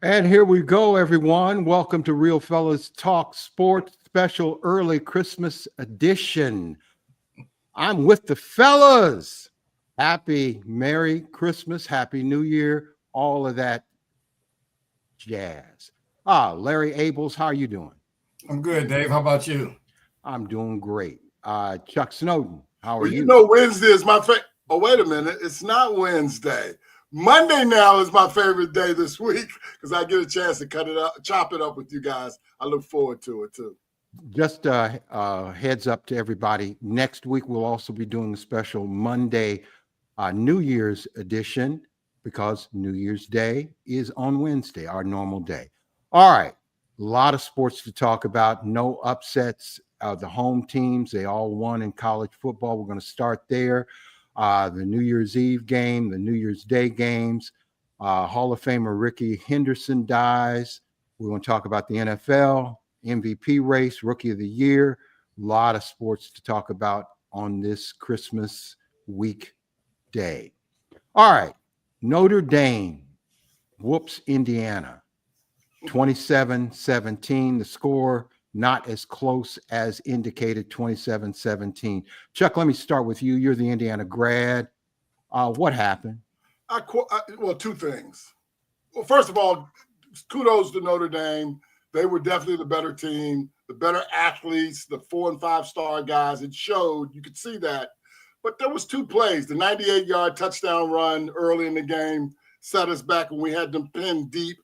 And here we go, everyone. Welcome to Real Fellas Talk Sports Special Early Christmas Edition. I'm with the fellas. Happy Merry Christmas, Happy New Year, all of that jazz. Larry Abels, how are you doing? I'm good, Dave. How about you? I'm doing great. Chuck Snowden, how are you? You know, Wednesday is my favorite. Oh, wait a minute. It's not Wednesday. Monday now is my favorite day this week because I get a chance to cut it up, chop it up with you guys. I look forward to it too. Just heads up to everybody. Next week, we'll also be doing a special Monday New Year's edition because New Year's Day is on Wednesday, our normal day. All right. A lot of sports to talk about. No upsets. The home teams, they all won in college football. We're going to start there. The New Year's Eve game, the New Year's Day games. Hall of Famer Ricky Henderson dies. We're going to talk about the NFL, MVP race, Rookie of the Year. A lot of sports to talk about on this Christmas week day. All right. Notre Dame whoops Indiana 27-17. The score not as close as indicated, 27-17. Chuck, let me start with you. You're the Indiana grad. What happened? Well, two things. Well, first of all, kudos to Notre Dame. They were definitely the better team, the better athletes, the 4- and 5-star guys. It showed. You could see that. But there was two plays. The 98-yard touchdown run early in the game set us back when we had them pinned deep.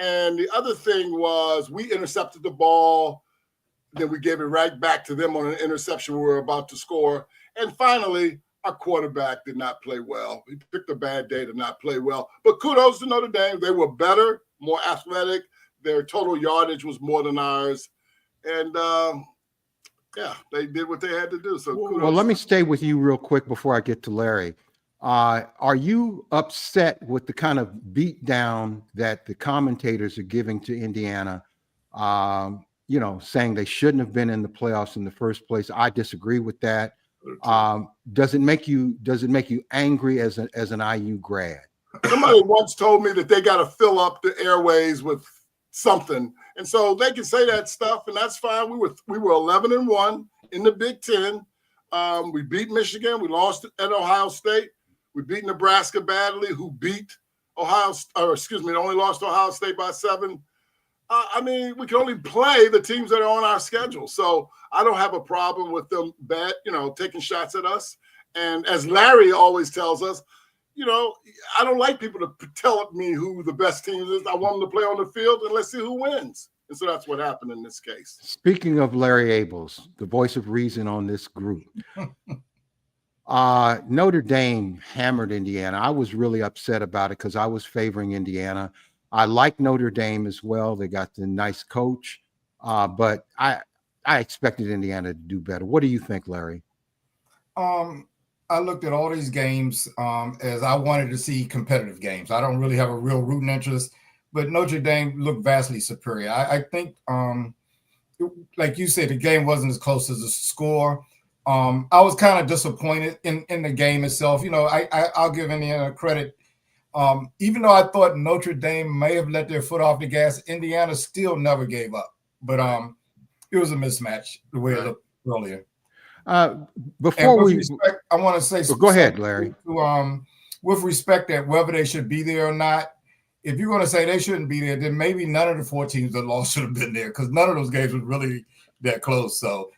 And the other thing was we intercepted the ball. Then we gave it right back to them on an interception we were about to score. And finally, our quarterback did not play well. He picked a bad day to not play well. But kudos to Notre Dame. They were better, more athletic. Their total yardage was more than ours. And, yeah, they did what they had to do. So kudos. Well, let me stay with you real quick before I get to Larry. Are you upset with the kind of beatdown that the commentators are giving to Indiana? Saying they shouldn't have been in the playoffs in the first place. I disagree with that. Does it make you angry as an IU grad? Somebody once told me that they got to fill up the airways with something, and so they can say that stuff, and that's fine. We were 11-1 in the Big Ten. We beat Michigan. We lost at Ohio State. We beat Nebraska badly, who beat only lost to Ohio State by 7. I mean, we can only play the teams that are on our schedule. So I don't have a problem with them taking shots at us. And as Larry always tells us, I don't like people to tell me who the best team is. I want them to play on the field and let's see who wins. And so that's what happened in this case. Speaking of Larry Abels, the voice of reason on this group, Notre Dame hammered Indiana. I was really upset about it because I was favoring Indiana. I like Notre Dame as well. They got the nice coach, but I expected Indiana to do better. What do you think, Larry? I looked at all these games as I wanted to see competitive games. I don't really have a real rooting interest, but Notre Dame looked vastly superior. I think, like you said, the game wasn't as close as the score. I was kind of disappointed in the game itself. I'll give Indiana credit. Even though I thought Notre Dame may have let their foot off the gas, Indiana still never gave up. But it was a mismatch the way it looked earlier. I want to say go ahead, Larry. With respect that whether they should be there or not, if you're going to say they shouldn't be there, then maybe none of the 4 teams that lost should have been there because none of those games was really that close. So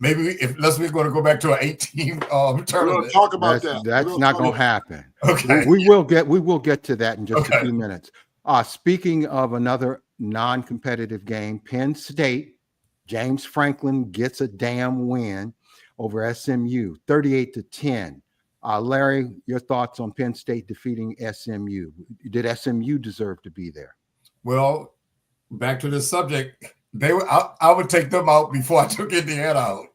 unless we're going to go back to an 8-team tournament. We'll talk about that. That's not going to happen. Okay. We will get to that in just a few minutes. Speaking of another non-competitive game, Penn State, James Franklin gets a damn win over SMU, 38-10. Larry, your thoughts on Penn State defeating SMU? Did SMU deserve to be there? Well, back to the subject. I would take them out before I took Indiana out.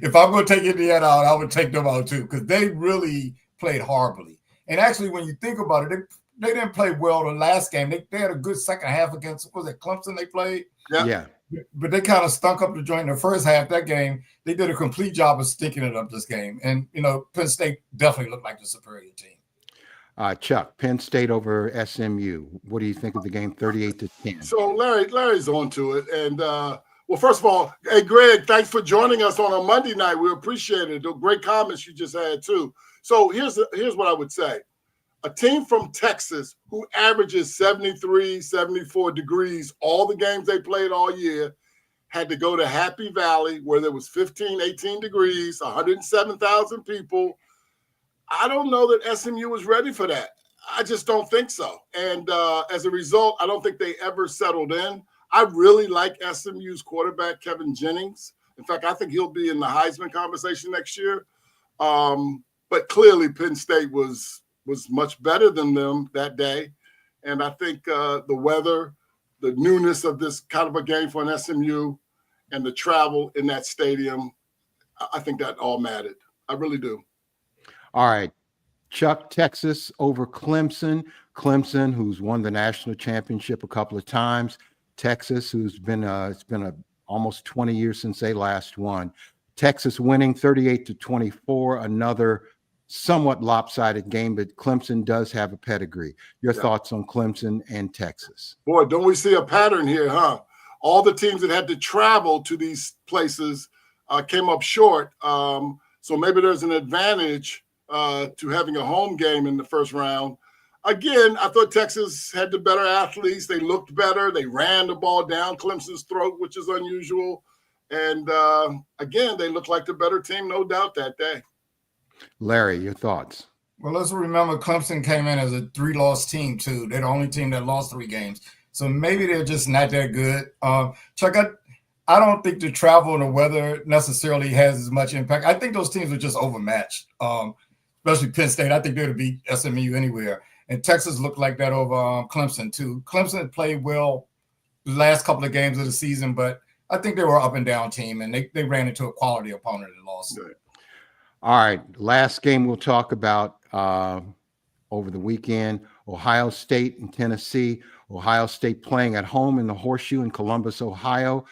If I'm going to take Indiana out, I would take them out too, because they really played horribly. And actually, when you think about it, they didn't play well the last game. They had a good second half against, was it Clemson they played? Yeah. But they kind of stunk up the joint in the first half. That game, they did a complete job of stinking it up this game. And, Penn State definitely looked like the superior team. Chuck, Penn State over SMU. What do you think of the game, 38-10? So Larry's on to it. And well, first of all, hey, Greg, thanks for joining us on a Monday night. We appreciate it. The great comments you just had too. So here's what I would say. A team from Texas who averages 73, 74 degrees, all the games they played all year, had to go to Happy Valley where there was 15, 18 degrees, 107,000 people. I don't know that SMU was ready for that. I just don't think so. And as a result, I don't think they ever settled in. I really like SMU's quarterback, Kevin Jennings. In fact, I think he'll be in the Heisman conversation next year. But clearly Penn State was much better than them that day. And I think the weather, the newness of this kind of a game for an SMU and the travel in that stadium, I think that all mattered. I really do. All right. Chuck, Texas over Clemson. Clemson, who's won the national championship a couple of times. Texas, who's been it's been almost 20 years since they last won. Texas winning 38-24, another somewhat lopsided game, but Clemson does have a pedigree. Your thoughts on Clemson and Texas? Boy, don't we see a pattern here, huh? All the teams that had to travel to these places came up short. So maybe there's an advantage to having a home game in the first round. Again, I thought Texas had the better athletes. They looked better. They ran the ball down Clemson's throat, which is unusual. And again, they looked like the better team, no doubt, that day. Larry, your thoughts? Well, let's remember Clemson came in as a 3-loss team, too. They're the only team that lost 3 games. So maybe they're just not that good. Chuck, I don't think the travel and the weather necessarily has as much impact. I think those teams are just overmatched, especially Penn State. I think they'd beat SMU anywhere. And Texas looked like that over Clemson, too. Clemson played well the last couple of games of the season, but I think they were an up-and-down team, and they ran into a quality opponent and lost. Good. All right, last game we'll talk about over the weekend, Ohio State and Tennessee. Ohio State playing at home in the Horseshoe in Columbus, Ohio,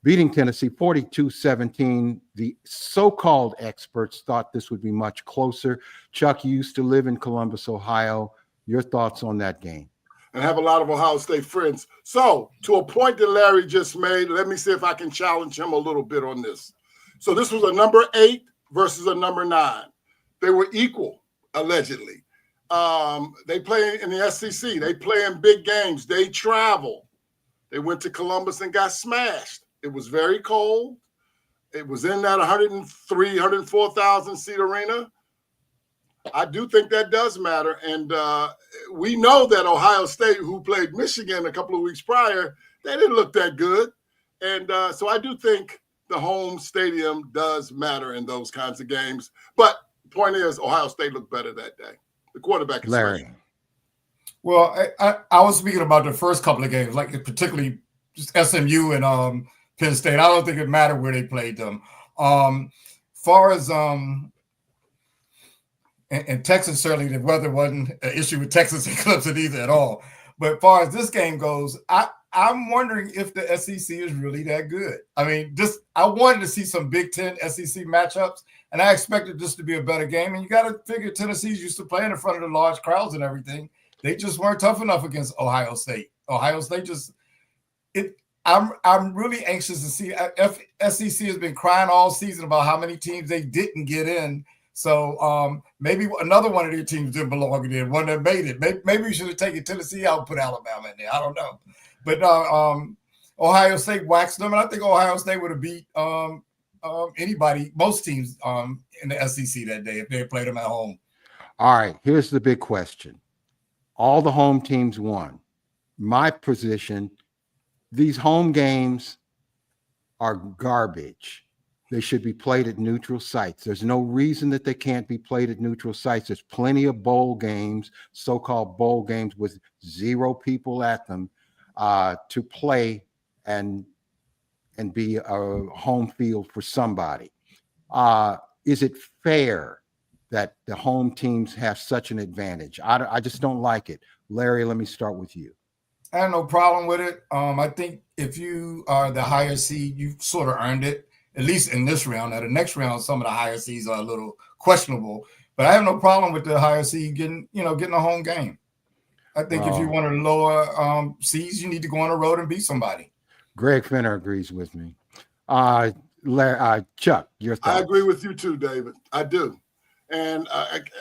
beating Tennessee 42-17. The so-called experts thought this would be much closer. Chuck, you used to live in Columbus, Ohio. Your thoughts on that game? And have a lot of Ohio State friends. So to a point that Larry just made, let me see if I can challenge him a little bit on this. So this was a number 8 versus a number 9. They were equal, allegedly. They play in the SEC. They play in big games. They travel. They went to Columbus and got smashed. It was very cold. It was in that 104,000 seat arena. I do think that does matter. And we know that Ohio State, who played Michigan a couple of weeks prior, they didn't look that good. And so I do think the home stadium does matter in those kinds of games. But the point is, Ohio State looked better that day. The quarterback is Larry. special. Well, I was speaking about the first couple of games, like particularly just SMU and Penn State. I don't think it mattered where they played them. Far as and Texas, certainly the weather wasn't an issue with Texas and Clemson either at all. But as far as this game goes, I'm wondering if the SEC is really that good. I mean, I wanted to see some Big Ten SEC matchups, and I expected this to be a better game. And you got to figure Tennessee's used to playing in front of the large crowds and everything. They just weren't tough enough against Ohio State. Ohio State I'm really anxious to see. SEC has been crying all season about how many teams they didn't get in. So maybe another one of their teams didn't belong in there, one that made it. Maybe we should have taken Tennessee out and put Alabama in there. I don't know. But Ohio State waxed them, and I think Ohio State would have beat anybody, most teams in the SEC that day if they had played them at home. All right, here's the big question. All the home teams won. my position, these home games are garbage. They should be played at neutral sites. There's no reason that they can't be played at neutral sites. There's plenty of bowl games, so-called bowl games with 0 people at them, to play and be a home field for somebody. Is it fair that the home teams have such an advantage? I just don't like it. Larry, let me start with you. I have no problem with it. I think if you are the higher seed, you've sort of earned it, at least in this round. Now, the next round, some of the higher seeds are a little questionable, but I have no problem with the higher seed getting a home game. I think if you're one of the lower seeds, you need to go on the road and beat somebody. Greg Finner agrees with me. Chuck, your thoughts? I agree with you too, David. I do. And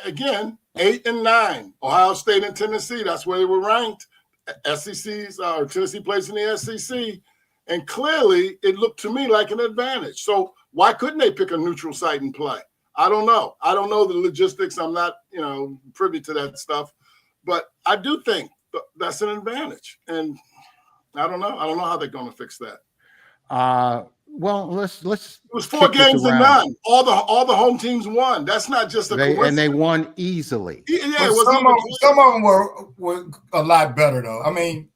again, 8 and 9, Ohio State and Tennessee. That's where they were ranked. SEC's Tennessee plays in the SEC, and clearly it looked to me like an advantage. So why couldn't they pick a neutral site and play? I don't know. I don't know the logistics. I'm not, privy to that stuff, but I do think that's an advantage. And I don't know. I don't know how they're going to fix that. Well, let's. It was 4 games to none. All the home teams won. That's not just a coincidence. And they won easily. Yeah, some of them were a lot better though. I mean,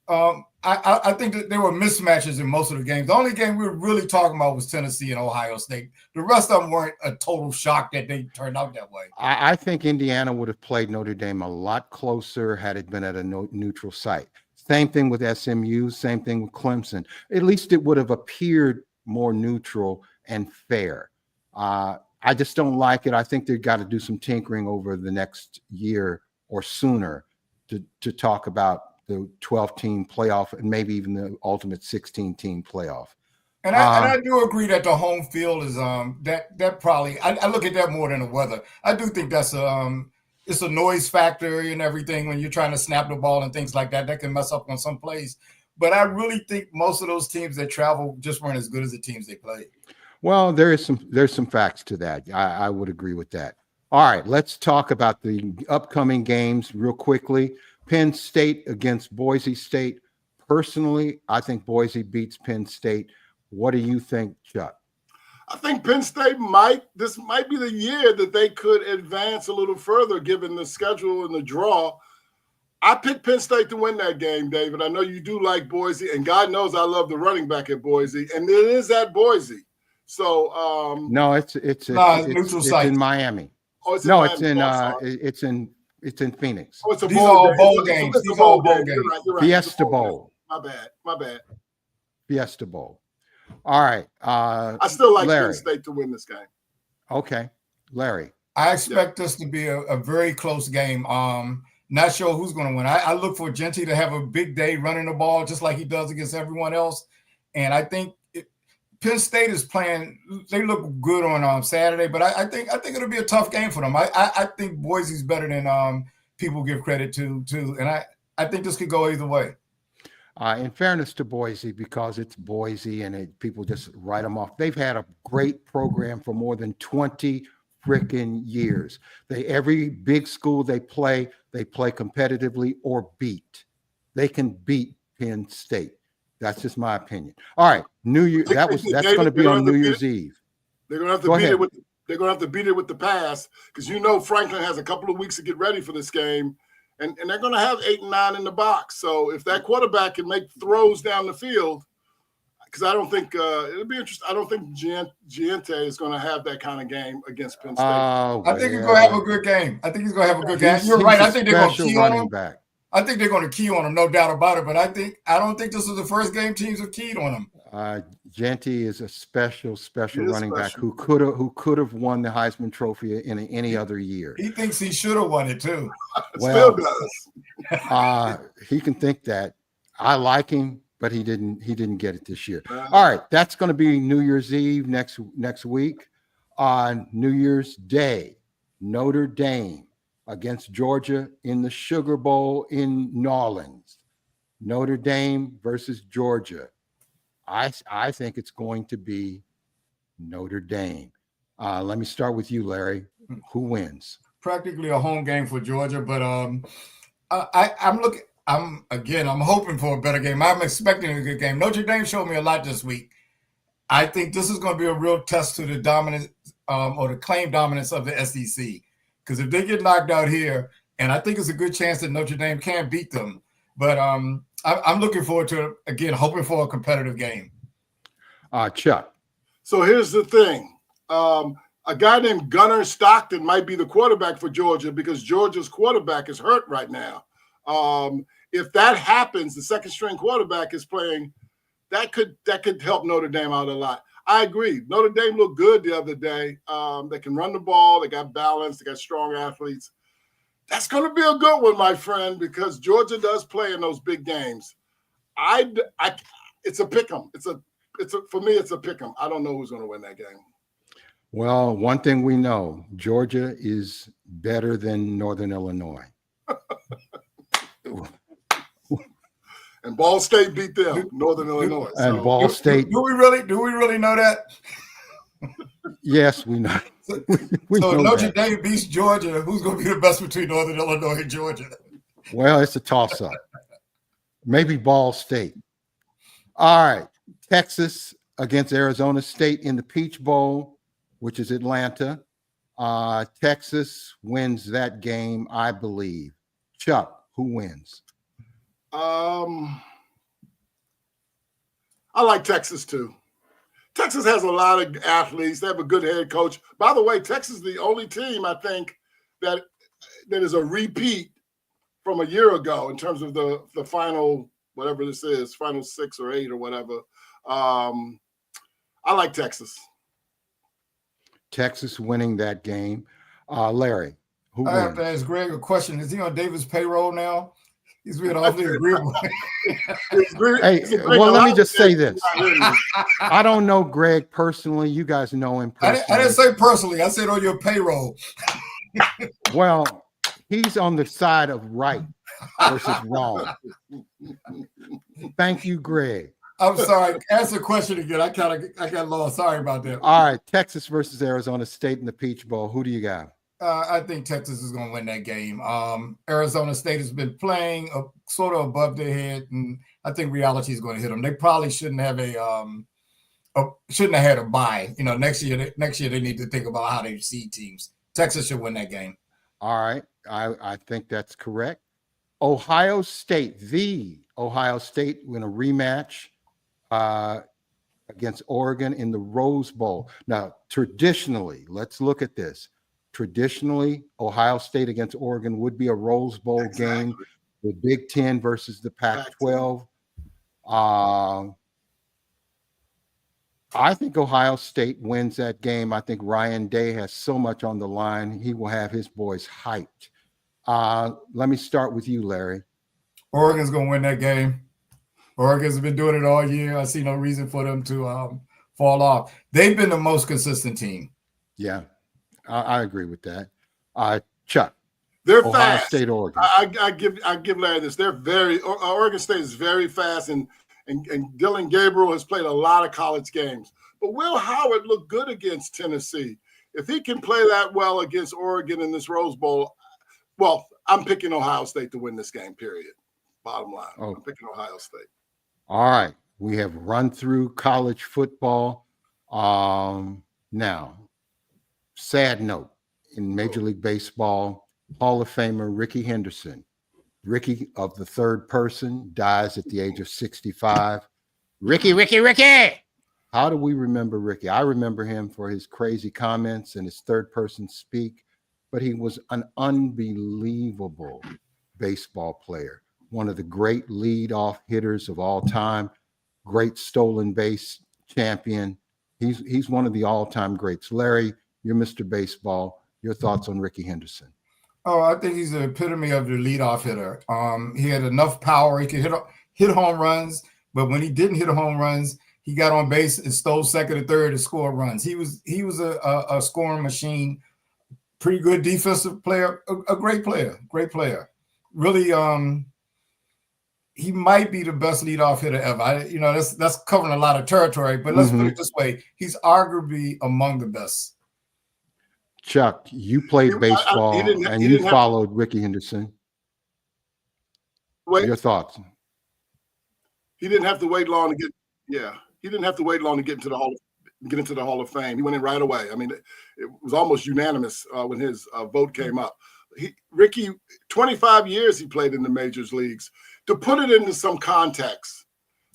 I think that there were mismatches in most of the games. The only game we were really talking about was Tennessee and Ohio State. The rest of them weren't a total shock that they turned out that way. I think Indiana would have played Notre Dame a lot closer had it been at a neutral site. Same thing with SMU, same thing with Clemson. At least it would have appeared more neutral and fair. I just don't like it. I think they've got to do some tinkering over the next year or sooner to talk about the 12-team playoff and maybe even the ultimate 16-team playoff. And I do agree that the home field is that probably I look at that more than the weather. I do think that's it's a noise factor and everything when you're trying to snap the ball and things like that. That can mess up on some plays. But I really think most of those teams that travel just weren't as good as the teams they played. Well, there's some facts to that. I would agree with that. All right, let's talk about the upcoming games real quickly. Penn State against Boise State. Personally, I think Boise beats Penn State. What do you think, Chuck? I think Penn State this might be the year that they could advance a little further given the schedule and the draw. I picked Penn State to win that game, David. I know you do like Boise, and God knows I love the running back at Boise, and it is at Boise. So no, it's in Miami. Oh, it's no, in Miami. It's in Phoenix. Oh, it's a These are all bowl game. games. It's These a are all bowl bowl game. games. You're right. Fiesta Bowl. My bad. Fiesta Bowl. All right. I still like Larry. Penn State to win this game. Okay. Larry. I expect this to be a very close game. Not sure who's going to win. I look for Genty to have a big day running the ball just like he does against everyone else. And I think Penn State is playing. They look good on Saturday, but I think it'll be a tough game for them. I think Boise's better than people give credit to too. And I think this could go either way. In fairness to Boise, because it's Boise and people just write them off. They've had a great program for more than 20 freaking years. Every big school they play competitively or beat. They can beat Penn State. That's just my opinion. All right, New Year. That's going to be on New Year's Eve. They're going to have to beat it with. They're going to have to beat it with the pass because Franklin has a couple of weeks to get ready for this game. And they're going to have 8 and 9 in the box. So if that quarterback can make throws down the field, because I don't think it'll be interesting. I don't think Giante is going to have that kind of game against Penn State. I think he's going to have a good game. You're right. I think they're going to key on him. I think they're going to key on him, no doubt about it. But I don't think this is the first game teams have keyed on him. Giante is a special running back who could have won the Heisman Trophy in any other year. He thinks he should have won it too. Still does. He can think that. I like him, but he didn't get it this year. All right, that's going to be New Year's Eve next week. On New Year's Day, Notre Dame against Georgia in the Sugar Bowl in New Orleans. Notre Dame versus Georgia. I think it's going to be Notre Dame. Let me start with you, Larry. Who wins? Practically a home game for Georgia, but I'm looking. I'm hoping for a better game. I'm expecting a good game. Notre Dame showed me a lot this week. I think this is going to be a real test to the dominance or the claimed dominance of the SEC. Because if they get knocked out here, and I think it's a good chance that Notre Dame can beat them, but I'm looking forward to, again, hoping for a competitive game. Chuck. So here's the thing. A guy named Gunnar Stockton might be the quarterback for Georgia because Georgia's quarterback is hurt right now. If that happens, the second string quarterback is playing. That could help Notre Dame out a lot. I agree. Notre Dame looked good the other day. They can run the ball. They got balance. They got strong athletes. That's going to be a good one, my friend, because Georgia does play in those big games. It's a pick 'em. For me, it's a pick 'em. I don't know who's going to win that game. Well, one thing we know, Georgia is better than Northern Illinois. And Ball State beat them, Northern Illinois. And Ball State. Do we really know that? Yes, we know. We So know Notre that. Dame beats Georgia. Who's going to be the best between Northern Illinois and Georgia? Well, it's a toss-up. Maybe Ball State. All right. Texas against Arizona State in the Peach Bowl, which is Atlanta. Texas wins that game, I believe. Chuck, who wins? I like Texas too. Texas has a lot of athletes. They have a good head coach. By the way, Texas is the only team I think that is a repeat from a year ago in terms of the final, whatever this is, final 6 or 8 or whatever. I like Texas. Texas winning that game. Larry, who I have wins? to ask Greg a question. Is he on Davis' payroll now? He's been awfully agreeable. Hey, well, let me just say this. I don't know Greg personally. You guys know him I personally. didn't say personally. I said on your payroll. Well, he's on the side of right versus wrong. Thank you, Greg. I'm sorry. Ask the question again. I got lost. Sorry about that. All right, Texas versus Arizona State in the Peach Bowl. Who do you got? I think Texas is going to win that game. Arizona State has been playing sort of above their head, and I think reality is going to hit them. They probably shouldn't have had a bye. You know, next year they need to think about how they seed teams. Texas should win that game. All right, I think that's correct. Ohio State win a rematch against Oregon in the Rose Bowl. Now, traditionally, let's look at this. Traditionally, Ohio State against Oregon would be a Rose Bowl game, the Big Ten versus the Pac-12. I think Ohio State wins that game. I think Ryan Day has so much on the line. He will have his boys hyped. Let me start with you, Larry. Oregon's going to win that game. Oregon's been doing it all year. I see no reason for them to fall off. They've been the most consistent team. Yeah, I agree with that. Chuck, They're Ohio fast. State, Oregon. I give Larry this. They're Oregon State is very fast, and Dylan Gabriel has played a lot of college games. But Will Howard looked good against Tennessee. If he can play that well against Oregon in this Rose Bowl, well, I'm picking Ohio State to win this game, period. Bottom line. I'm picking Ohio State. All right. We have run through college football. Now, sad note, in Major League Baseball, Hall of Famer Ricky Henderson. Ricky of the third person dies at the age of 65. Ricky! How do we remember Ricky? I remember him for his crazy comments and his third person speak, but he was an unbelievable baseball player. One of the great leadoff hitters of all time, great stolen base champion. He's one of the all-time greats. Larry, you're Mr. Baseball. Your thoughts on Ricky Henderson? Oh, I think he's the epitome of the leadoff hitter. He had enough power. He could hit home runs, but when he didn't hit home runs, he got on base and stole second and third to score runs. He was a scoring machine. Pretty good defensive player. A great player. Really, he might be the best leadoff hitter ever. That's covering a lot of territory, but let's put it this way: he's arguably among the best. Chuck, you played baseball and you followed Ricky Henderson. wait. Your thoughts? He didn't have to wait long to get. Yeah, he didn't have to wait long to get into the Hall of Fame. He went in right away. I mean, it was almost unanimous when his vote came up. Ricky, 25 years he played in the majors leagues. To put it into some context,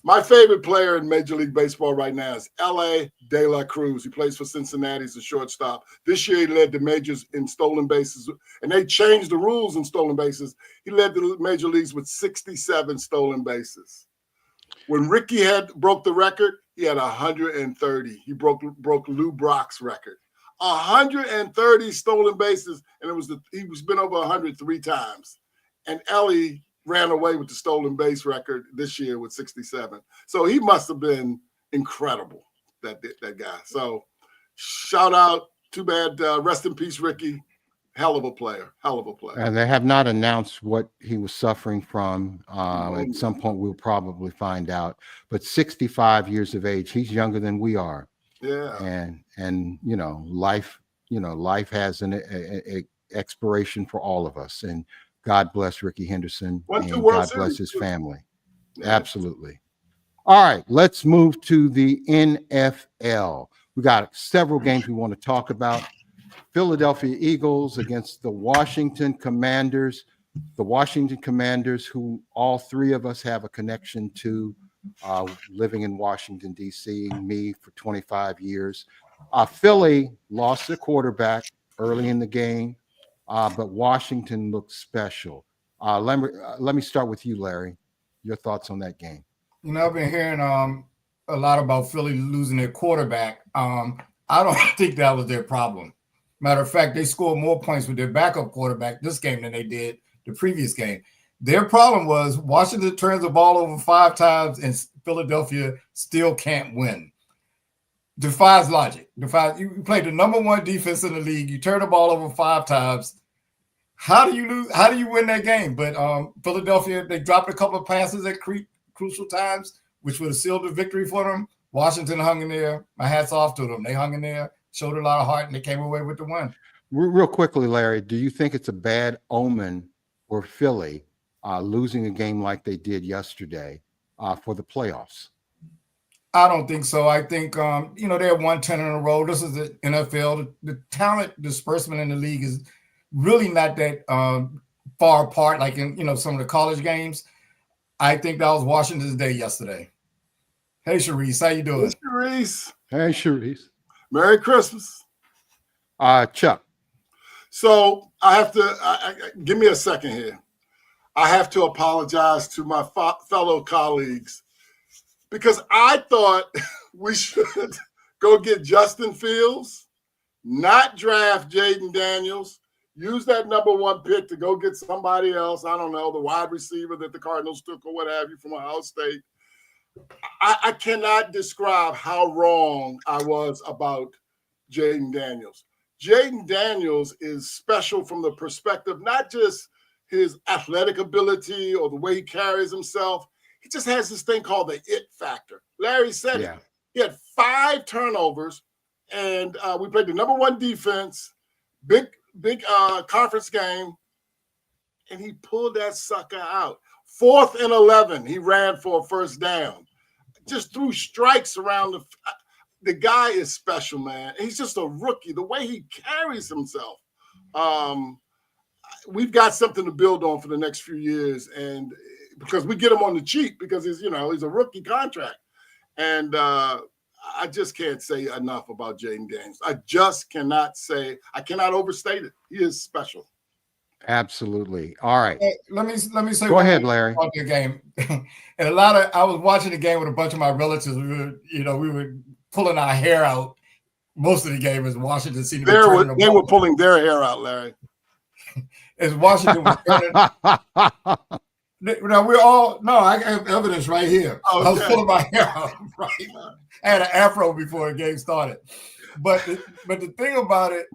my favorite player in Major League Baseball right now is L.A. De La Cruz. He plays for Cincinnati as a shortstop. This year he led the majors in stolen bases, and they changed the rules in stolen bases. He led the major leagues with 67 stolen bases. When Ricky broke the record, he had 130. He broke Lou Brock's record. 130 stolen bases, and he's been over 103 times. And Ellie ran away with the stolen base record this year with 67. So he must have been incredible, that guy. So shout out, too bad, rest in peace, Ricky. Hell of a player. And they have not announced what he was suffering from. At some point, we'll probably find out. But 65 years of age, he's younger than we are. Yeah. And life has an expiration for all of us. And God bless Ricky Henderson. And God bless his family. Yeah. Absolutely. All right, let's move to the NFL. We got several games we want to talk about. Philadelphia Eagles against the Washington Commanders. The Washington Commanders, who all three of us have a connection to, living in Washington, D.C., me for 25 years. Philly lost their quarterback early in the game, but Washington looked special. Let me start with you, Larry. Your thoughts on that game? I've been hearing a lot about Philly losing their quarterback. I don't think that was their problem. Matter of fact, they scored more points with their backup quarterback this game than they did the previous game. Their problem was Washington turns the ball over 5 times and Philadelphia still can't win. Defies logic. You played the number 1 defense in the league. You turn the ball over 5 times. How do you lose? How do you win that game? But Philadelphia, they dropped a couple of passes at crucial times, which would have sealed the victory for them. Washington hung in there. My hat's off to them. They hung in there, showed a lot of heart, and they came away with the win. Real quickly, Larry, do you think it's a bad omen for Philly losing a game like they did yesterday for the playoffs? I don't think so. I think, they're 110 in a row. This is the NFL. The talent disbursement in the league is really not that far apart, like in, some of the college games. I think that was Washington's day yesterday. Hey, Sharice, how you doing? Hey, Sharice. Merry Christmas. Chuck. So I have to give me a second here. I have to apologize to my fellow colleagues because I thought we should go get Justin Fields, not draft Jaden Daniels, use that number 1 pick to go get somebody else. I don't know, the wide receiver that the Cardinals took or what have you from Ohio State. I cannot describe how wrong I was about Jaden Daniels. Jaden Daniels is special from the perspective, not just his athletic ability or the way he carries himself. He just has this thing called the it factor. Larry said it. He had 5 turnovers, and we played the number 1 defense, big conference game, and he pulled that sucker out. 4th and 11, he ran for a first down. Just threw strikes around the guy is special, man. He's just a rookie. The way he carries himself, we've got something to build on for the next few years, and because we get him on the cheap because he's a rookie contract, and I just can't say enough about Jaden Daniels. I cannot overstate it. He is special. Absolutely. All right. Hey, let me say. Go ahead, Larry. About the game, and I was watching the game with a bunch of my relatives. We were pulling our hair out most of the game as Washington seemed to be turning they were pulling their hair out, Larry. As Washington was turning. Now I have evidence right here. Okay. I was pulling my hair out. Right, I had an afro before the game started. But the thing about it,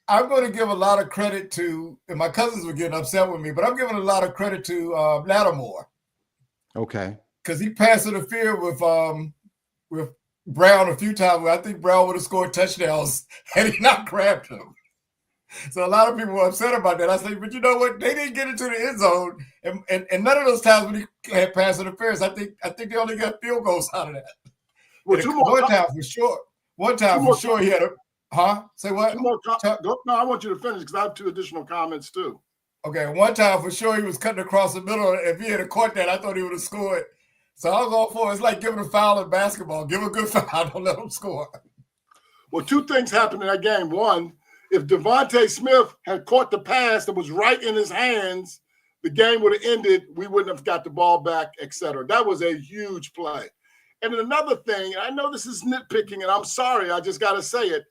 I'm going to give a lot of credit to, and my cousins were getting upset with me, but I'm giving a lot of credit to Lattimore. Okay. Because he passed interference with Brown a few times where I think Brown would have scored touchdowns had he not grabbed him. So a lot of people were upset about that. I said, but you know what? They didn't get into the end zone, and none of those times when he had pass interference, I think they only got field goals out of that. Well, One time for sure. One time for sure he had a Say what? Two more no, I want you to finish because I have 2 additional comments too. Okay, one time for sure he was cutting across the middle. If he had caught that, I thought he would have scored. So I was all for it. It's like giving a foul in basketball. Give a good foul, don't let him score. Well, 2 things happened in that game. One, if Devontae Smith had caught the pass that was right in his hands, the game would have ended. We wouldn't have got the ball back, etc. That was a huge play. And then another thing, and I know this is nitpicking, and I'm sorry, I just got to say it.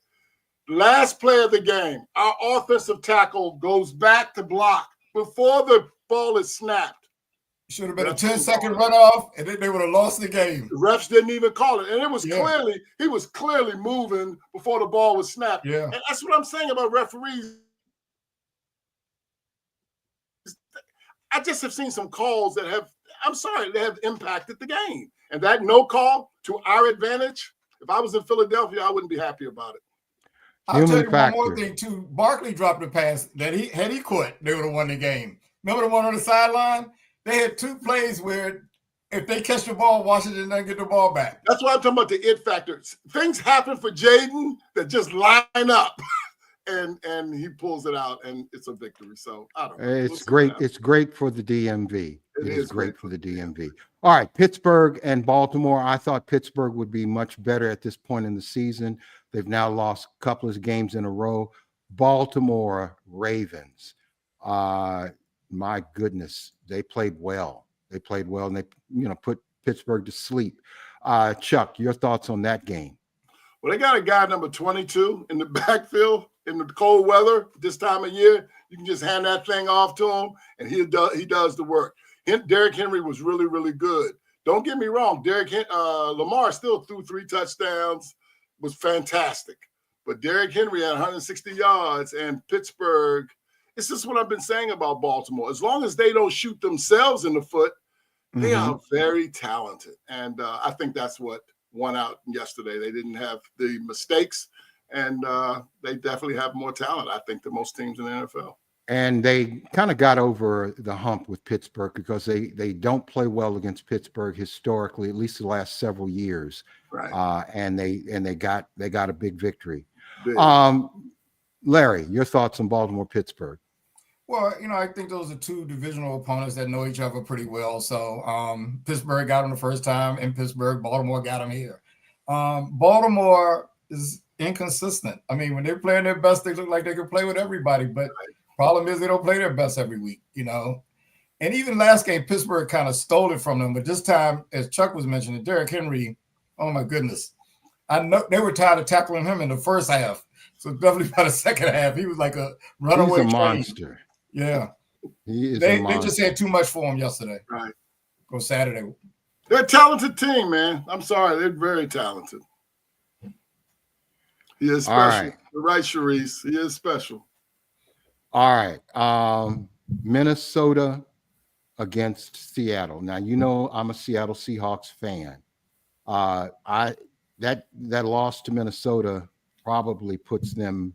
Last play of the game, our offensive tackle goes back to block before the ball is snapped. Should have been a 10-second runoff, and then they would have lost the game. The refs didn't even call it. And it was he was clearly moving before the ball was snapped. Yeah. And that's what I'm saying about referees. I just have seen some calls that have impacted the game. And that no call to our advantage, if I was in Philadelphia, I wouldn't be happy about it. I'll tell you one more thing, too. Barkley dropped a pass that had he caught, they would have won the game. Remember the one on the sideline? They had 2 plays where if they catch the ball, Washington doesn't get the ball back. That's why I'm talking about the it factor. Things happen for Jaden that just line up, and he pulls it out, and it's a victory. So I don't know. It's great. It's great for the DMV. It is great for the DMV. All right, Pittsburgh and Baltimore. I thought Pittsburgh would be much better at this point in the season. They've now lost a couple of games in a row. Baltimore Ravens. My goodness, they played well. They played well, and they put Pittsburgh to sleep. Chuck, your thoughts on that game? Well, they got a guy number 22 in the backfield in the cold weather this time of year. You can just hand that thing off to him, and he does the work. Derrick Henry was really, really good. Don't get me wrong. Lamar still threw 3 touchdowns, was fantastic. But Derrick Henry had 160 yards, and Pittsburgh. It's just what I've been saying about Baltimore. As long as they don't shoot themselves in the foot, they are very talented. And I think that's what won out yesterday. They didn't have the mistakes, and they definitely have more talent, I think, than most teams in the NFL. And they kind of got over the hump with Pittsburgh because they don't play well against Pittsburgh historically, at least the last several years. Right. And they got a big victory. Big. Larry, your thoughts on Baltimore-Pittsburgh? Well, I think those are 2 divisional opponents that know each other pretty well. So Pittsburgh got them the first time in Pittsburgh. Baltimore got them here. Baltimore is inconsistent. I mean, when they're playing their best, they look like they can play with everybody. But problem is they don't play their best every week, And even last game, Pittsburgh kind of stole it from them. But this time, as Chuck was mentioning, Derrick Henry, oh, my goodness. I know they were tired of tackling him in the first half. So definitely by the second half, he was like a runaway He's a train. monster. Yeah. He is They just had too much for him yesterday. Right. Or Saturday. They're a talented team, man. I'm sorry. They're very talented. He is special. All right. You're right, Sharice. He is special. All right. Minnesota against Seattle. Now, I'm a Seattle Seahawks fan. That loss to Minnesota probably puts them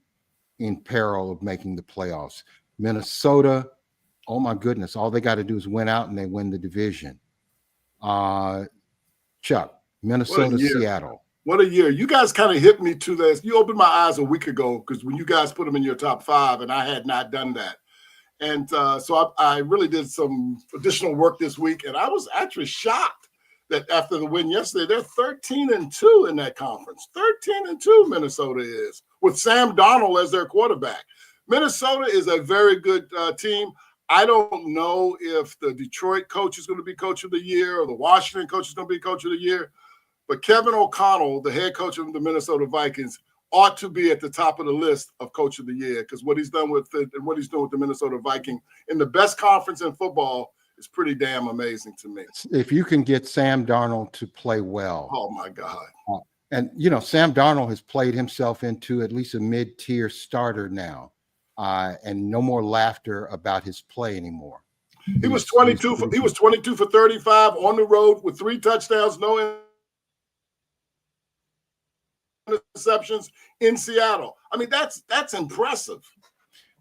in peril of making the playoffs. Minnesota, oh my goodness, all they got to do is win out and they win the division. Chuck, Minnesota, Seattle. What a year. You guys kind of hit me to this. You opened my eyes a week ago because when you guys put them in your top 5, and I had not done that. And so I really did some additional work this week, and I was actually shocked that after the win yesterday, they're 13-2 in that conference. 13-2 Minnesota is, with Sam Darnold as their quarterback. Minnesota is a very good team. I don't know if the Detroit coach is going to be coach of the year or the Washington coach is going to be coach of the year, but Kevin O'Connell, the head coach of the Minnesota Vikings, ought to be at the top of the list of coach of the year because what he's done with it and what he's doing with the Minnesota Vikings in the best conference in football is pretty damn amazing to me. If you can get Sam Darnold to play well. Oh, my God. And, Sam Darnold has played himself into at least a mid-tier starter now. And no more laughter about his play anymore. He was 22 for 35 on the road with 3 touchdowns, no interceptions in Seattle. I mean, that's impressive.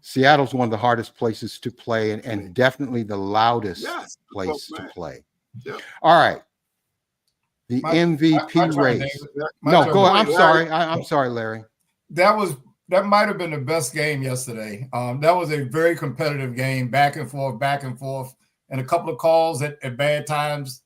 Seattle's one of the hardest places to play and definitely the loudest Yes. place to man. play. Yep. All right. The My- MVP my turn, race. David. My No, turn. go ahead. I'm Larry. sorry. I'm sorry, Larry. That might have been the best game yesterday. That was a very competitive game, back and forth, and a couple of calls at bad times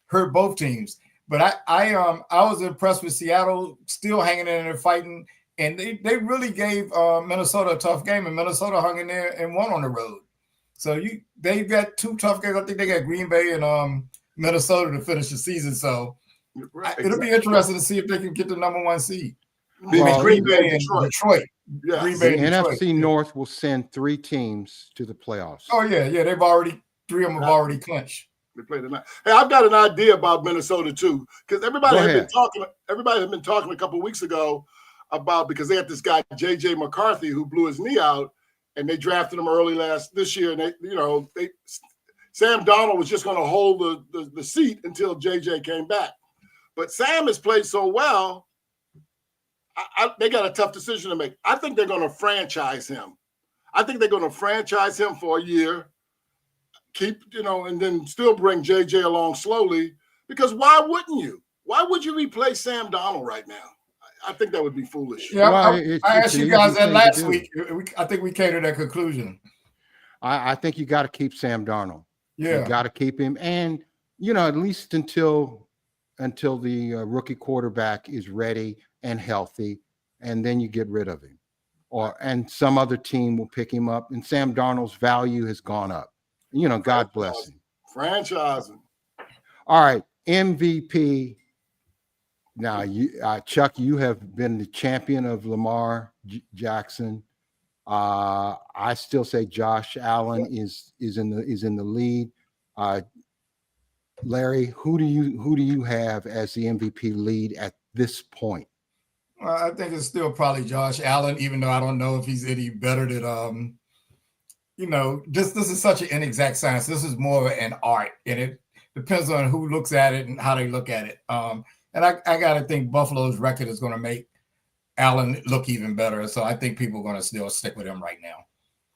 hurt both teams. But I was impressed with Seattle still hanging in there fighting, and they really gave Minnesota a tough game, and Minnesota hung in there and won on the road. So they've got two tough games. I think they got Green Bay and Minnesota to finish the season. So Right. it'll be interesting to see if they can get the number 1 seed. Well, Green Bay and Detroit. Yes. Green The Bay and Detroit. NFC North will send 3 teams to the playoffs. Oh yeah. Three of them have already clinched. They play tonight. Hey, I've got an idea about Minnesota too, because everybody Go had ahead. been talking a couple of weeks ago about, because they had this guy JJ McCarthy who blew his knee out, and they drafted him early this year, and Sam Darnold was just going to hold the seat until JJ came back, but Sam has played so well. They got a tough decision to make. I think they're going to franchise him. I think they're going to franchise him for a year, and then still bring JJ along slowly, because why wouldn't you? Why would you replace Sam Darnold right now? I think that would be foolish. Yeah, Well, I asked an you guys easy that thing to last do. week. I think we came to that conclusion. I think you got to keep Sam Darnold. Yeah. You got to keep him, and at least until the rookie quarterback is ready and healthy, and then you get rid of him, and some other team will pick him up, and Sam Darnold's value has gone up. God bless him. Franchising. All right, MVP. Now, Chuck, you have been the champion of Lamar Jackson. I still say Josh Allen is in the lead. Larry, who do you have as the MVP lead at this point? Well, I think it's still probably Josh Allen, even though I don't know if he's any better than this is such an inexact science. This is more of an art, and it depends on who looks at it and how they look at it. And I got to think Buffalo's record is going to make Allen look even better. So I think people are going to still stick with him right now.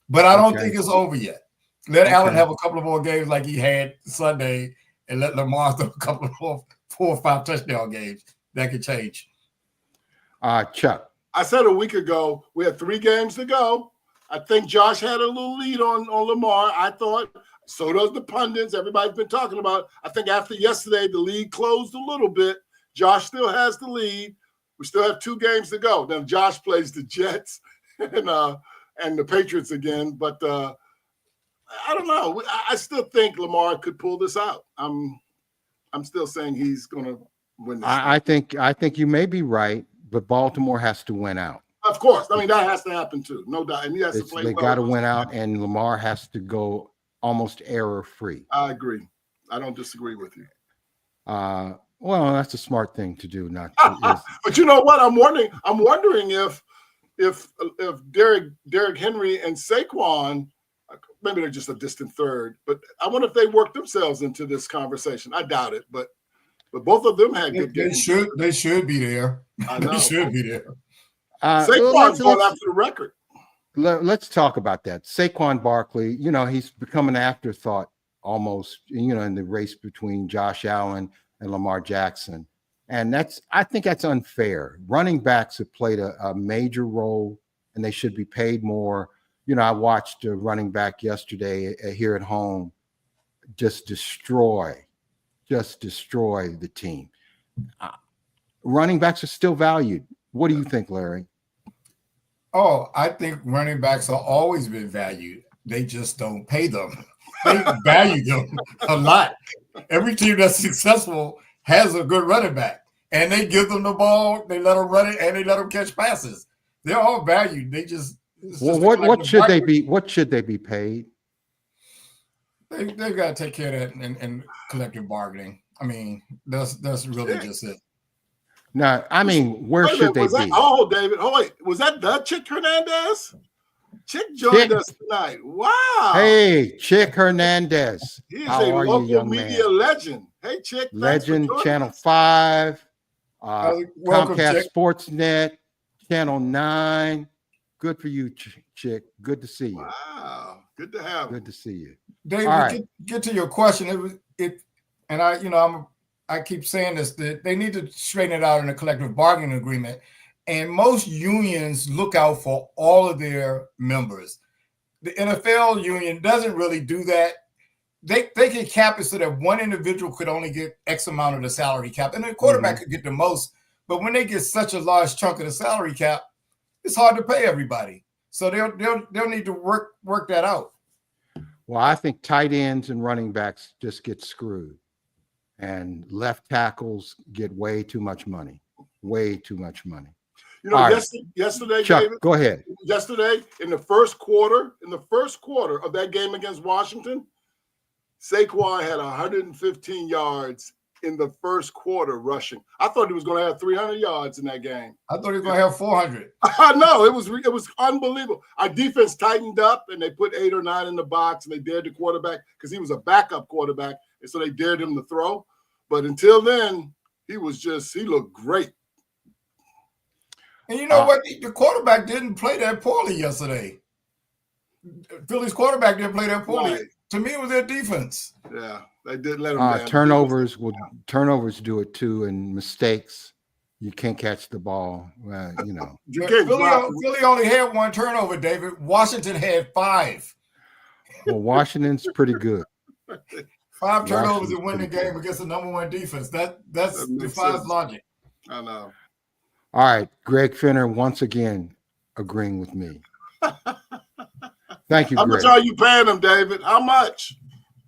But I don't think it's over yet. Let Allen have a couple of more games like he had Sunday, and let Lamar throw a couple of 4 or 5 touchdown games. That could change. Chuck. I said a week ago, we had 3 games to go. I think Josh had a little lead on Lamar. I thought, so does the pundits. Everybody's been talking about. I think after yesterday, the lead closed a little bit. Josh still has the lead. We still have 2 games to go. Then Josh plays the Jets and the Patriots again. But I don't know. I still think Lamar could pull this out. I'm still saying he's going to win this. I think you may be right, but Baltimore has to win out. Of course. I mean, that has to happen too. No doubt. And he has to play They well. got to win out, and Lamar has to go almost error-free. I agree. I don't disagree with you. Well, that's a smart thing to do. But you know what? I'm wondering if Derrick Henry and Saquon, maybe they're just a distant third, but I wonder if they work themselves into this conversation. I doubt it, but both of them had good games. They should be there. I know. They should be there. Saquon's going after the record. Let's talk about that. Saquon Barkley, he's become an afterthought almost, in the race between Josh Allen and Lamar Jackson. And I think that's unfair. Running backs have played a major role, and they should be paid more. I watched a running back yesterday here at home just destroy the team. Running backs are still valued. What do you think, Larry? Oh, I think running backs have always been valued. They just don't pay them. They value them a lot. Every team that's successful has a good running back, and they give them the ball, they let them run it, and they let them catch passes. They're all valued. They just what should they be? What should they be paid? They've got to take care of that and collective bargaining. I mean, that's really just it. No, I mean, where should they be? Oh, David. Oh, wait. Was that the Chick Hernandez? Chick joined us tonight. Wow. Hey, Chick Hernandez. He is How a are local you, young media man? legend. Hey, Chick. Legend, Channel 5, Welcome, Comcast Chick. Sportsnet, Channel 9, Good for you, Chick. Good to see you. Wow. Good to have Good him. to see you. David, All right. get to your question. And I keep saying this, that they need to straighten it out in a collective bargaining agreement. And most unions look out for all of their members. The NFL union doesn't really do that. They can cap it so that one individual could only get X amount of the salary cap, and the quarterback could get the most. But when they get such a large chunk of the salary cap, it's hard to pay everybody. So they'll need to work that out. Well, I think tight ends and running backs just get screwed, and left tackles get way too much money. Way too much money. You know, All right. yesterday, Chuck, David, go ahead. yesterday in the first quarter of that game against Washington, Saquon had 115 yards in the first quarter rushing. I thought he was going to have 300 yards in that game. I thought he was going to have 400. I know, it was unbelievable. Our defense tightened up, and they put 8 or 9 in the box, and they dared the quarterback because he was a backup quarterback, and so they dared him to throw. But until then, he looked great. And you know what? The quarterback didn't play that poorly yesterday. Philly's quarterback didn't play that poorly. Right. To me, it was their defense. Yeah, they did let him down. Turnovers do it too, and mistakes. You can't catch the ball. You know. Philly only had 1 turnover, David. Washington had 5. Well, Washington's pretty good. 5 turnovers Washington's and win the pretty game good. against the #1 defense. That makes defies sense. logic. I know. All right, Greg Finner once again agreeing with me. Thank you, How Greg. much are you paying him, David? How much?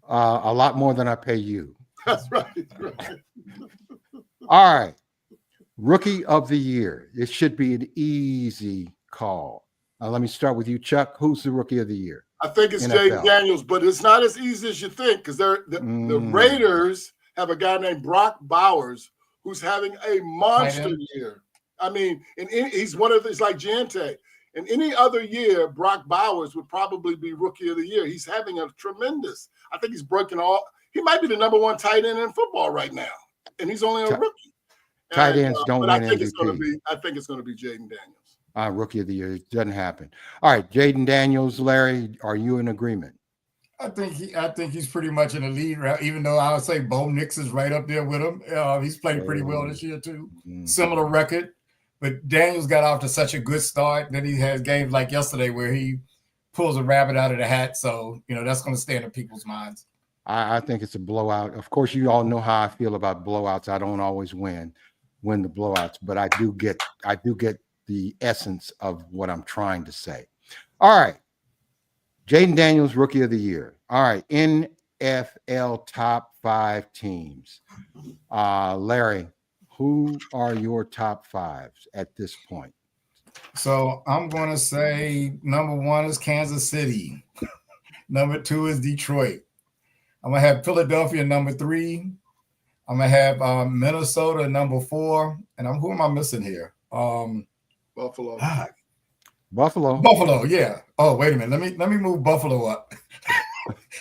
A lot more than I pay you. That's right. All right. Rookie of the year. It should be an easy call. Let me start with you, Chuck. Who's the rookie of the year? I think it's NFL. Jaden Daniels, but it's not as easy as you think because the Raiders have a guy named Brock Bowers who's having a monster year. I mean, he's it's like Jante. In any other year, Brock Bowers would probably be rookie of the year. He's having a tremendous. I think he's breaking he might be the #1 tight end in football right now, and he's only a rookie. Tight ends don't win I think MVP. I think it's going to be Jaden Daniels. Rookie of the year. It doesn't happen. All right, Jaden Daniels, Larry, are you in agreement? I think he's pretty much in the lead, even though I would say Bo Nix is right up there with him. He's played pretty well this year too. Similar record, but Daniels got off to such a good start. Then he has games like yesterday where he pulls a rabbit out of the hat. So that's going to stand in people's minds. I think it's a blowout. Of course, you all know how I feel about blowouts. I don't always win the blowouts, but I do get the essence of what I'm trying to say. All right. Jaden Daniels, rookie of the year. All right. NFL top 5 teams. Larry, who are your top 5s at this point? So I'm going to say #1 is Kansas City. #2 is Detroit. I'm going to have Philadelphia #3. I'm going to have Minnesota #4. And who am I missing here? Buffalo. Buffalo, yeah. Oh, wait a minute. Let me move Buffalo up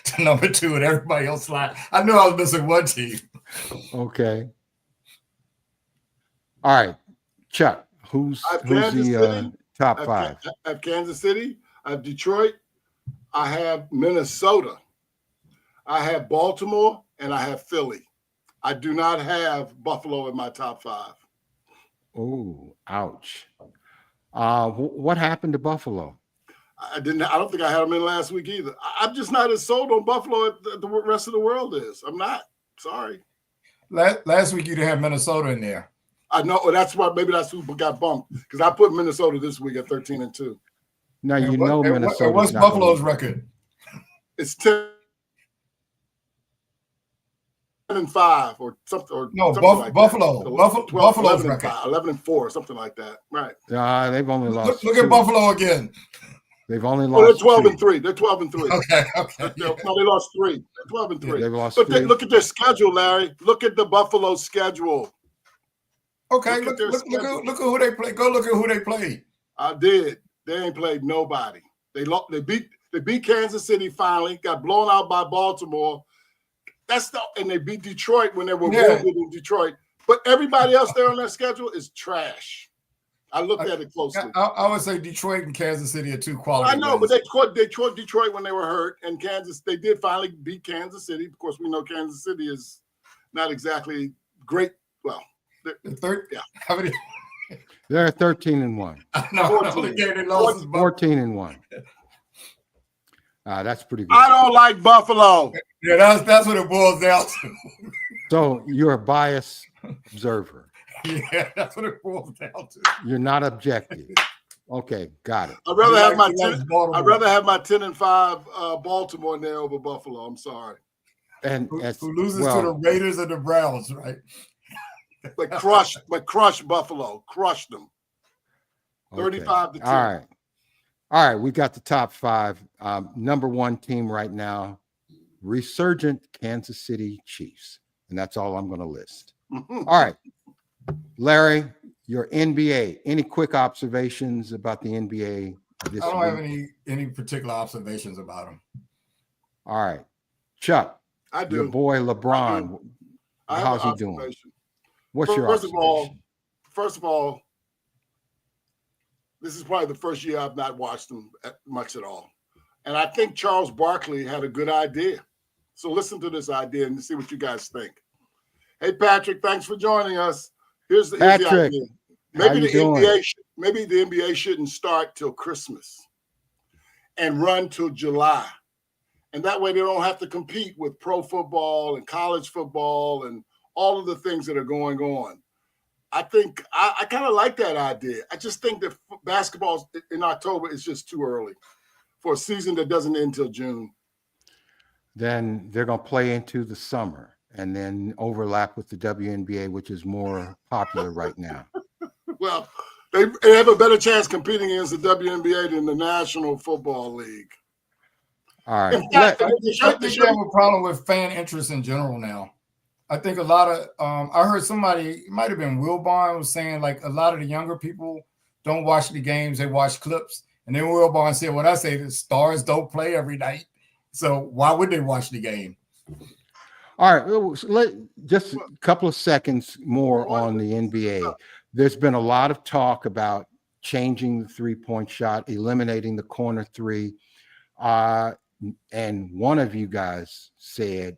to #2 and everybody else slide. I knew I was missing one team. Okay. All right, Chuck. Who's the top 5? I have Kansas City. I have Detroit. I have Minnesota. I have Baltimore, and I have Philly. I do not have Buffalo in my top 5. Oh, ouch. What happened to Buffalo? I don't think I had them in last week either. I'm just not as sold on Buffalo as the rest of the world is. I'm not. Sorry. Last week you didn't have Minnesota in there. I know. That's why. Maybe that's who got bumped because I put Minnesota this week at 13-2. Now Minnesota. What's Buffalo's record? It's 10-5 or something. Or no, something like Buffalo. Buffalo's 11-5, record. 11-4, something like that. Right. They've only lost. Look at Buffalo again. They've only lost. They're 12-3. They're 12-3. Okay. No, they lost 3. They're 12-3. They've lost. But 3. look at their schedule, Larry. Look at the Buffalo schedule. Okay, look at who they play. Go look at who they played. I did. They ain't played nobody. They beat Kansas City finally. Got blown out by Baltimore. And they beat Detroit when they were real good in Detroit. But everybody else there on their schedule is trash. I looked at it closely. I would say Detroit and Kansas City are two Well, quality. I know, wins. but they caught Detroit when they were hurt, and they did finally beat Kansas City. Of course, we know Kansas City is not exactly great. Well, The third, yeah. How many? They're 13-1. No, the only game they lost is Buffalo. 14-1. That's pretty good. I don't like Buffalo. Yeah, that's what it boils down to. So you're a biased observer. Yeah, that's what it boils down to. You're not objective. Okay, got it. I'd rather have my He likes 10, Baltimore. I'd rather have my 10-5 Baltimore there over Buffalo. I'm sorry. And who as, loses well, to the Raiders and the Browns, right? But crush Buffalo. Crush them. okay. 35-10. All right. We got the top 5. Number 1 team right now, resurgent Kansas City Chiefs. And that's all I'm going to list. All right. Larry, your NBA. Any quick observations about the NBA this I don't have week? any particular observations about them. All right. Chuck, I do. your boy LeBron. I have How's an he doing? observation. What's your First observation? First of all, this is probably the first year I've not watched him much at all. And I think Charles Barkley had a good idea. So listen to this idea and see what you guys think. Hey, Patrick, thanks for joining us. Here's the Patrick, idea. how you doing? Maybe the NBA shouldn't start till Christmas and run till July. And that way they don't have to compete with pro football and college football and all of the things that are going on. I think I kind of like that idea. I just think that basketball in October is just too early for a season that doesn't end until June. Then they're going to play into the summer and then overlap with the WNBA, which is more popular right now. Well, they have a better chance competing against the WNBA than the National Football League. All right. I think they have a problem with fan interest in general now. I think a lot of I heard somebody, it might have been Wilbon, was saying like a lot of the younger people don't watch the games, they watch clips. And then Wilbon said, what I say, the stars don't play every night. So why would they watch the game? All right. Just a couple of seconds more on the NBA. There's been a lot of talk about changing the three-point shot, eliminating the corner three. And one of you guys said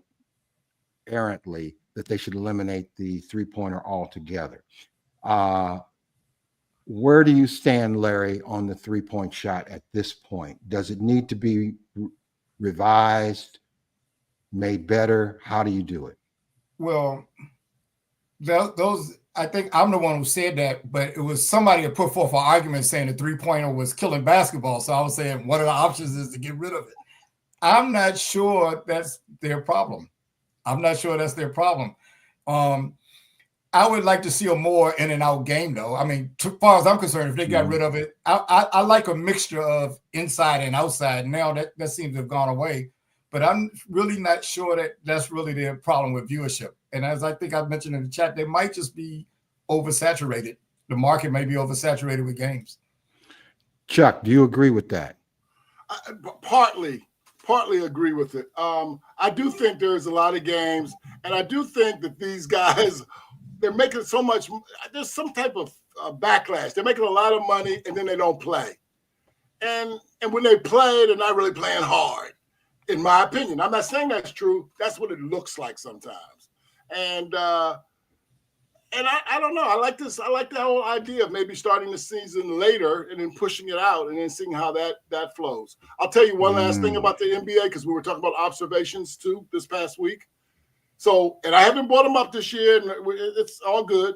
errantly that they should eliminate the three-pointer altogether. Where do you stand, Larry, on the three-point shot at this point? Does it need to be revised, made better? How do you do it? Well, those, I think I'm the one who said that, but it was somebody that put forth an argument saying the three-pointer was killing basketball. So I was saying one of the options is to get rid of it. I'm not sure that's their problem. I would like to see a more in and out game, though. I mean, as far as I'm concerned, if they got rid of it, I like a mixture of inside and outside. Now that seems to have gone away, but I'm really not sure that that's really their problem with viewership. And as I think I mentioned in the chat, they might just be oversaturated. The market may be oversaturated with games. Chuck, do you agree with that? Partly agree with it. I do think there's a lot of games, and I do think that these guys, they're making so much. There's some type of backlash. They're making a lot of money, and then they don't play. And when they play, they're not really playing hard, in my opinion. I'm not saying that's true. That's what it looks like sometimes. And I don't know. I like this. I like the whole idea of maybe starting the season later and then pushing it out and then seeing how that flows. I'll tell you one last thing about the NBA, because we were talking about observations too this past week. So, and I haven't brought them up this year, and it's all good.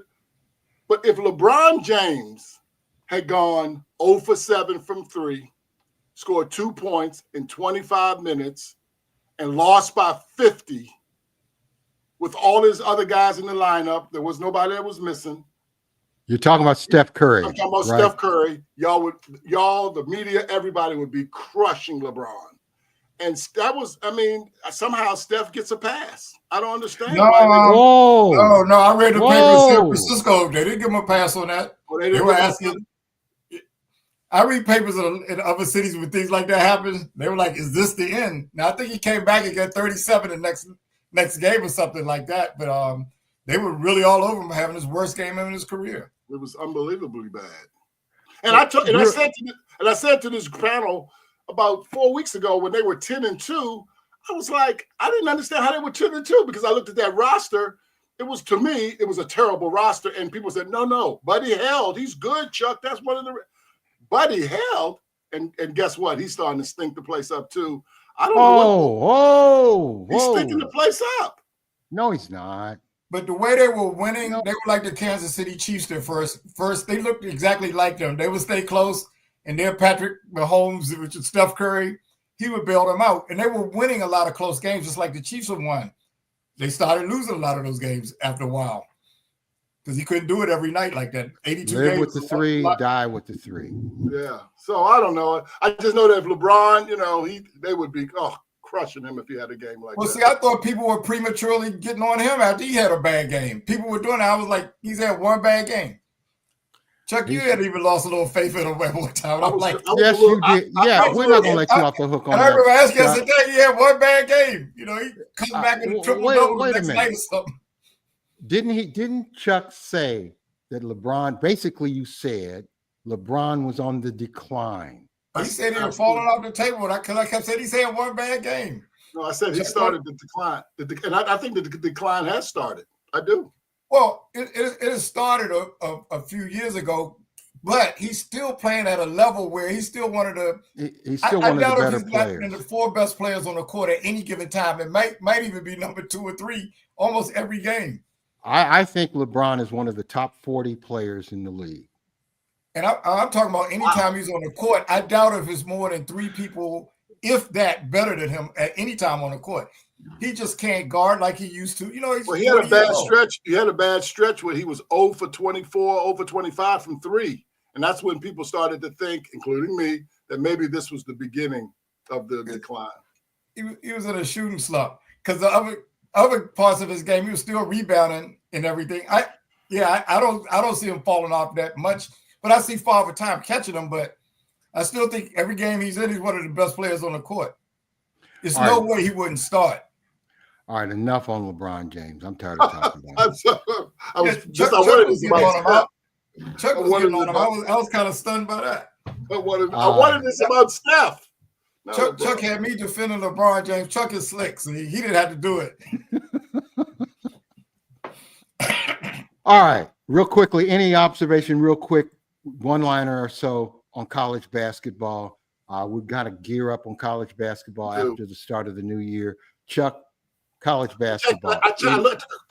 But if LeBron James had gone 0 for 7 from 3, scored 2 points in 25 minutes, and lost by 50, with all his other guys in the lineup, there was nobody that was missing. You're talking about Steph Curry. I'm talking about right? Steph Curry. Y'all, the media, everybody would be crushing LeBron. And that was, I mean, somehow Steph gets a pass. I don't understand. No, Whoa. I read the paper in San Francisco. They didn't give him a pass on that. Well, they were asking. I read papers in other cities when things like that happen. They were like, "Is this the end?" Now I think he came back and got 37 the next game or something like that. But they were really all over him having his worst game in his career. It was unbelievably bad. And I said to this panel about 4 weeks ago when they were 10-2, I was like, I didn't understand how they were 10-2 because I looked at that roster. To me, it was a terrible roster. And people said, no, Buddy Held. He's good, Chuck. That's one of the Buddy Held. And guess what? He's starting to stink the place up too. I don't know. He's stinking the place up. No, he's not. But the way they were winning, they were like the Kansas City Chiefs at first. First, they looked exactly like them. They would stay close, and then Patrick Mahomes, which is Steph Curry, he would bail them out. And they were winning a lot of close games, just like the Chiefs had won. They started losing a lot of those games after a while because he couldn't do it every night like that. 82 Live games with the 3, die with the 3. Yeah. So I don't know. I just know that if LeBron, they would be crushing him if he had a game like that. Well, see, I thought people were prematurely getting on him after he had a bad game. People were doing that. I was like, he's had one bad game. Chuck, you had even lost a little faith in him at one time. I'm like, yes, you did. Yeah, we're not going to let you off the hook on and that. I remember asking, I said, he had one bad game. He comes back in a triple-double the next night or something. Didn't Chuck say that LeBron, basically you said LeBron was on the decline? He said he was falling off the table because I kept saying he's had one bad game. No, I said he started the decline. And I think the decline has started. I do. Well, it started a few years ago, but he's still playing at a level where he's still one of the. He's still one of the better players. In the 4 best players on the court at any given time. It might even be number 2 or 3 almost every game. I think LeBron is one of the top 40 players in the league. And I'm talking about anytime he's on the court. I doubt if it's more than 3 people, if that, better than him at any time on the court. He just can't guard like he used to. He had a bad stretch. He had a bad stretch where he was 0 for 24, 0 for 25 from 3. And that's when people started to think, including me, that maybe this was the beginning of the decline. He was in a shooting slump because the other parts of his game, he was still rebounding and everything. I don't see him falling off that much, but I see Father Time catching him. But I still think every game he's in, he's one of the best players on the court. There's no way he wouldn't start. All right, enough on LeBron James. I'm tired of talking about it. Chuck was getting on him. I was kind of stunned by that. I wanted this about Steph. Chuck had me defending LeBron James. Chuck is slick, so he didn't have to do it. All right, real quickly, any observation, real quick, one-liner or so on college basketball. We've got to gear up on college basketball after the start of the new year. Chuck, college basketball. I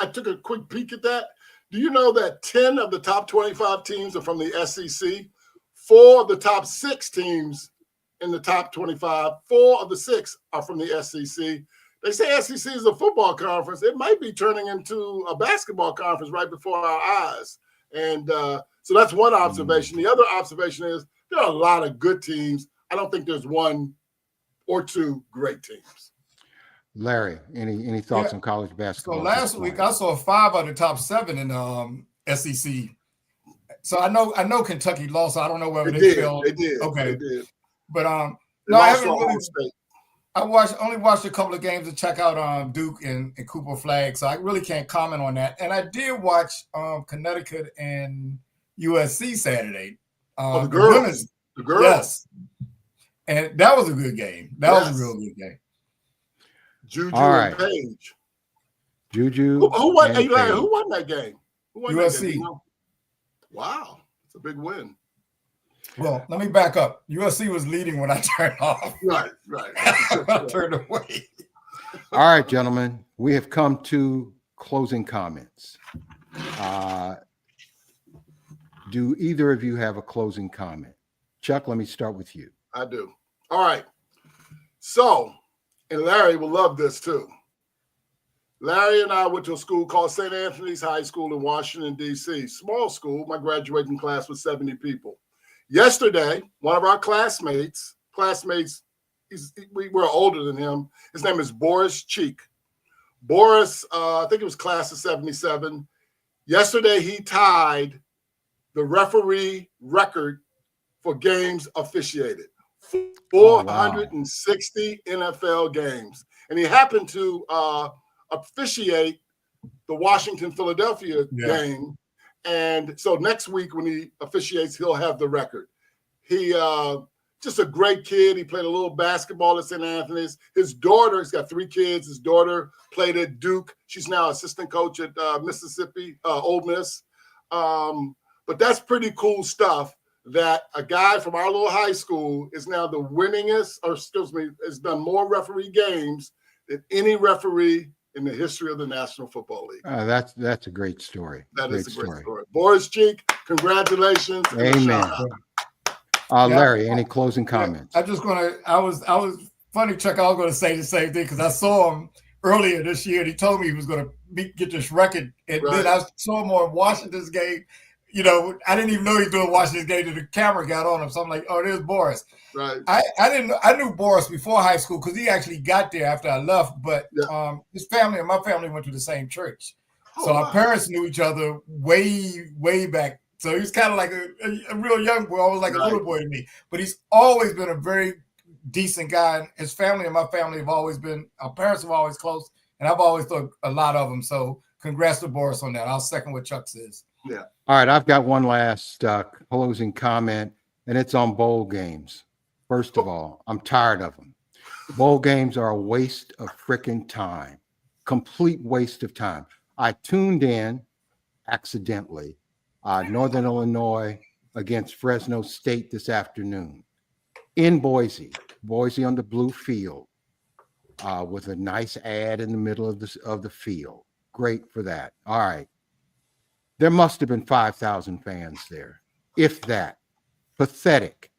took a quick peek at that. Do you know that 10 of the top 25 teams are from the SEC? 4 of the top 6 teams in the top 25, 4 of the 6 are from the SEC. They say SEC is a football conference. It might be turning into a basketball conference right before our eyes. And so that's one observation. The other observation is there are a lot of good teams. I don't think there's 1 or 2 great teams. Larry, any thoughts on college basketball? So last week I saw 5 out of the top 7 in SEC. So I know Kentucky lost. So I don't know whether they fell. They did. Okay. They did. But no, I haven't really. I only watched a couple of games to check out Duke and Cooper Flag, so I really can't comment on that. And I did watch Connecticut and USC Saturday. The girls. The girls. Yes. And that was a good game. That was a real good game. Juju and Page. Juju. Who won that game? Who won USC. That game? Wow. It's a big win. Well, let me back up. USC was leading when I turned off. Right. I turned away. All right, gentlemen, we have come to closing comments. Do either of you have a closing comment? Chuck, let me start with you. I do. All right. So, and Larry will love this too. Larry and I went to a school called St. Anthony's High School in Washington, D.C. Small school. My graduating class was 70 people. Yesterday, one of our classmates, we were older than him. His name is Boris Cheek. Boris, I think it was class of 77. Yesterday, he tied the referee record for games officiated. 460 NFL games. And he happened to officiate the Washington-Philadelphia game. And so next week when he officiates, he'll have the record. He just a great kid. He played a little basketball at St. Anthony's. His daughter, he's got 3 kids. His daughter played at Duke. She's now assistant coach at Mississippi, Ole Miss. But that's pretty cool stuff that a guy from our little high school is now the winningest, or excuse me, has done more referee games than any referee in the history of the National Football League. That's a great story. That is a great story. Boris Cheek, congratulations. Amen. Larry, any closing comments? I was funny, Chuck. I was going to say the same thing because I saw him earlier this year, and he told me he was going to get this record. And then I saw him on Washington's game. You know, I didn't even know he was doing Washington's game till the camera got on him. So I'm like, oh, there's Boris. Right. I knew Boris before high school because he actually got there after I left. But his family and my family went to the same church. So our parents knew each other way back. So he was kind of like a real young boy, always like a little boy to me. But he's always been a very decent guy. And his family and my family have always been, our parents are always close. And I've always thought a lot of them. So congrats to Boris on that. I'll second what Chuck says. Yeah. All right, I've got one last closing comment, and it's on bowl games. First of all, I'm tired of them. Bowl games are a waste of freaking time, complete waste of time. I tuned in accidentally, Northern Illinois against Fresno State this afternoon in Boise on the blue field with a nice ad in the middle of the field. Great for that. All right. There must have been 5,000 fans there, if that. Pathetic.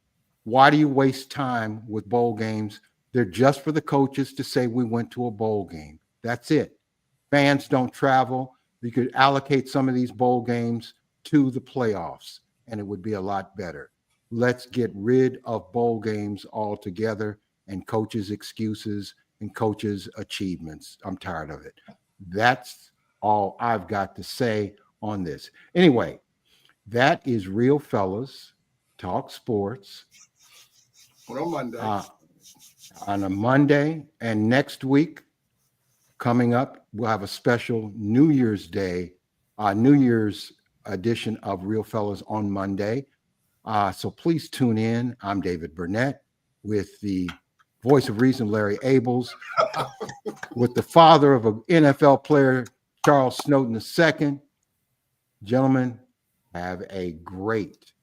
Why do you waste time with bowl games? They're just for the coaches to say we went to a bowl game. That's it. Fans don't travel. You could allocate some of these bowl games to the playoffs, and it would be a lot better. Let's get rid of bowl games altogether and coaches' excuses and coaches' achievements. I'm tired of it. That's all I've got to say on this. Anyway, that is Real Fellas Talk Sports On Monday. On a Monday. And next week, coming up, we'll have a special New Year's Day, New Year's edition of Real Fellas on Monday. So please tune in. I'm David Burnett with the voice of reason, Larry Abels, with the father of an NFL player, Charles Snowden II. Gentlemen, have a great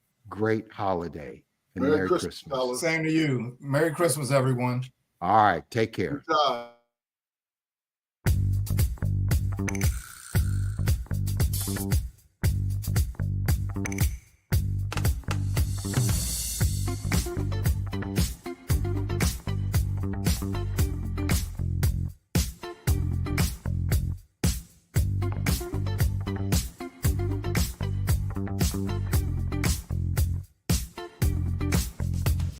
holiday and Merry Christmas. Same to you. Merry Christmas, everyone. All right, take care. Good job.